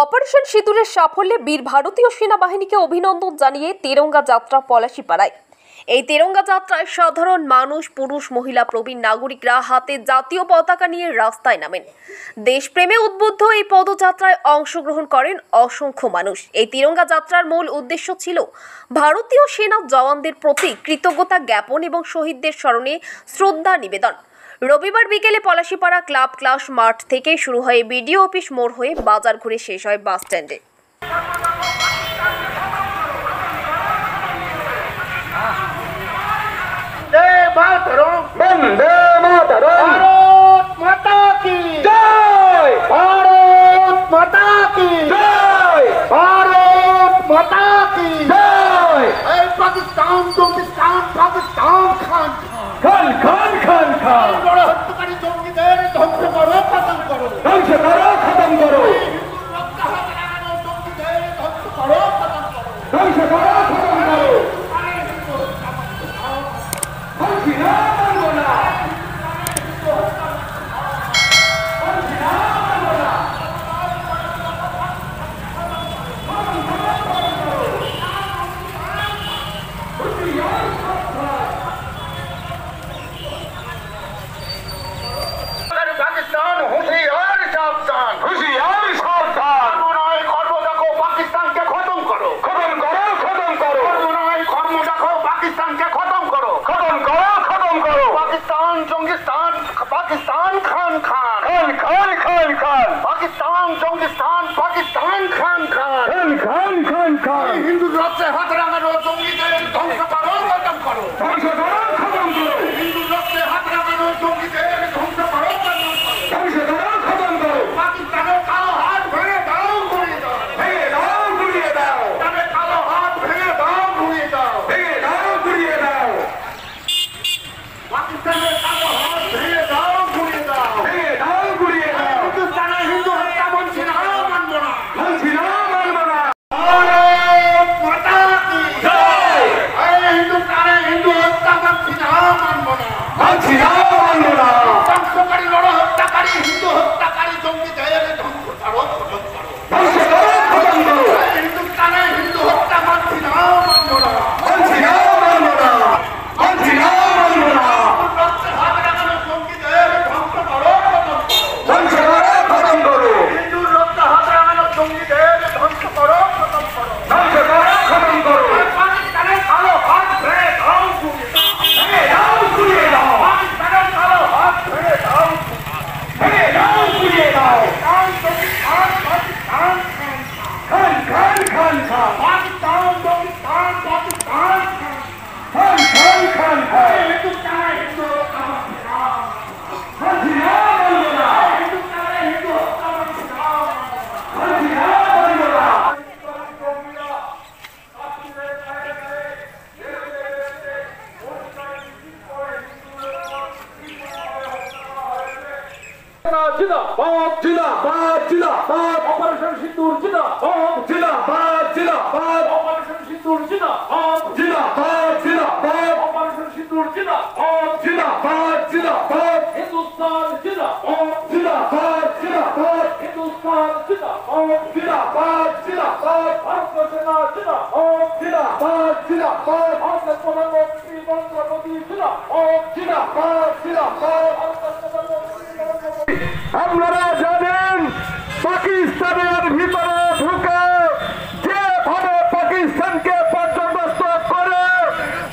Operation সিঁদুরের সাফল্যে বীর ভারতীয় সেনাবাহিনীকে অভিনন্দন জানিয়ে তিরঙ্গা যাত্রা পলাশীপাড়ায়। এই তিরঙ্গা যাত্রায় সাধারণ মানুষ, পুরুষ, মহিলা, প্রবীণ নাগরিকরা হাতে জাতীয় পতাকা নিয়ে রাস্তায় নামেন। দেশপ্রেমে উদ্বুদ্ধ এই পদযাত্রায় অংশগ্রহণ করেন অসংখ্য মানুষ। এই তিরঙ্গা যাত্রার মূল উদ্দেশ্য ছিল ভারতীয় সেনা জওয়ানদের প্রতি কৃতজ্ঞতা জ্ঞাপন এবং শহীদদের স্মরণে শ্রদ্ধা নিবেদন। রবিবার বিকেলে পলাশীপাড়া ক্লাব ক্লাস মাঠ থেকে শুরু হয়ে বিডিও অফিস মোড় হয়ে বাজার ঘুরে শেষ হয় বাস স্ট্যান্ডে। हिंदू रक्ते हाथ रंगानो जंगीদের ধ্বংস করো খতম করো ধ্বংস করো খতম করো হিন্দু রক্তে হাত রंगाনো জঙ্গিদের ধ্বংস করো ধ্বংস করো খতম করো পাকিস্তানের কালো হাত ভেঙে দাও গুড়িয়ে দাও ভেঙে দাও গুড়িয়ে দাও তাদের কালো হাত ভেঙে দাও গুড়িয়ে দাও ভেঙে দাও গুড়িয়ে দাও পাকিস্তানের কালো হাত ভেঙে দাও গুড়িয়ে দাও ভেঙে দাও গুড়িয়ে দাও হিন্দুস্তানের হিন্দু হত্যা বলছি না মানব না বলছি না মানব না ধ্বংসকারী লড় হত্যাকারী হিন্দু হত্যাকারী জঙ্গিদের ধ্বংস করো ধ্বংস করো খতম করো হিন্দুস্তানে হিন্দু হত্যা মানছি না মানব না মানছি না মানব না মানছি না মানব না রক্তে হাত লাগানো জঙ্গিদের ধ্বংস করো খতম করো ধ্বংস করো খতম করো হিন্দুর রক্তে হাত লাগানো জঙ্গিদের ধ্বংস করো খতম করো ধ্বংস করো খতম করো পাকিস্তানের কালো হাত ভেঙে দাও গুড়িয়ে দাও গুড়িয়ে দাও পাকিস্তানের কালো হাত ভেঙে দাও ভেঙে দাও গুড়িয়ে দাও পাকিস্তান পাকিস্তান খান খান খান খান পাকিস্তান পাকিস্তান পাকিস্তান খান খান খান খান হিন্দুস্তানে হিন্দু হিন্দুস্তানে হিন্দু जिंदाबाद जिंदाबाद जिंदाबाद ऑपरेशन सिंदूर जिंदाबाद जिंदाबाद जिंदाबाद ऑपरेशन सिंदूर जिंदाबाद जिंदाबाद जिंदाबाद ऑपरेशन सिंदूर जिंदाबाद जिंदाबाद जिंदाबाद हिंदुस्तान जिंदाबाद जिंदाबाद जिंदाबाद हिंदुस्तान जिंदाबाद जिंदाबाद जिंदाबाद भारत सेना जिंदाबाद जिंदाबाद जिंदाबाद भारत प्रधानमंत्री नरेंद्र मोदी जिंदाबाद जिंदाबाद जिंदाबाद আপনারা জানেন পাকিস্তানের ভিতরে ঢুকে যেভাবে পাকিস্তানকে পর্যদস্ত করে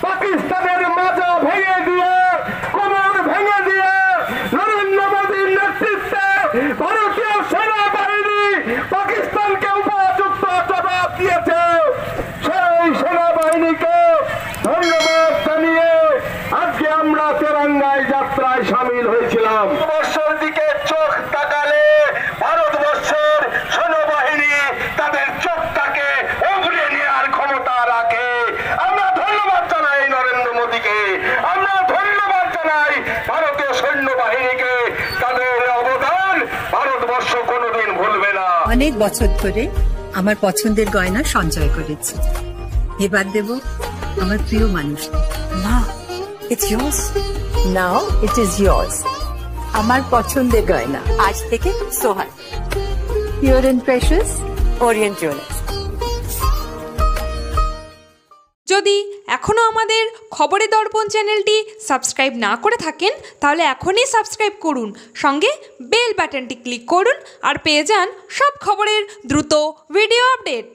পাকিস্তানের মাজা ভেঙে দিয়ে কোমর ভেঙে দিয়ে নরেন্দ্র মোদীর নেতৃত্বে ভারতীয় সেনাবাহিনী পাকিস্তানকে উপযুক্ত জবাব দিয়েছে। সেই সেনাবাহিনীকে ধন্যবাদ জানিয়ে আজকে আমরা তিরঙ্গায় যাত্রায় সামিল হয়েছিলাম। বর্ষের দিকে চোখ তাকালে ভারতবর্ষের সেনাবাহিনী তাদের চোখটাকে উগড়ে নেওয়ার ক্ষমতা রাখে। আমরা ধন্যবাদ জানাই নরেন্দ্র মোদীকে, আমরা ধন্যবাদ জানাই ভারতীয় সৈন্যবাহিনীকে। তাদের অবদান ভারতবর্ষ কোনোদিন ভুলবে না। অনেক বছর ধরে আমার পছন্দের গয়না সঞ্চয় করেছি, এবার দেব আমার প্রিয় মানুষ। না, it's yours. Now it is yours. আমার পছন্দের গয়না আজ থেকে Sohag, pure and precious Orient Jewellers. যদি এখনও আমাদের খবরের দর্পণ চ্যানেলটি সাবস্ক্রাইব না করে থাকেন তাহলে এখনই সাবস্ক্রাইব করুন, সঙ্গে বেল বাটনটি ক্লিক করুন আর পেয়ে যান সব খবরের দ্রুত ভিডিও আপডেট।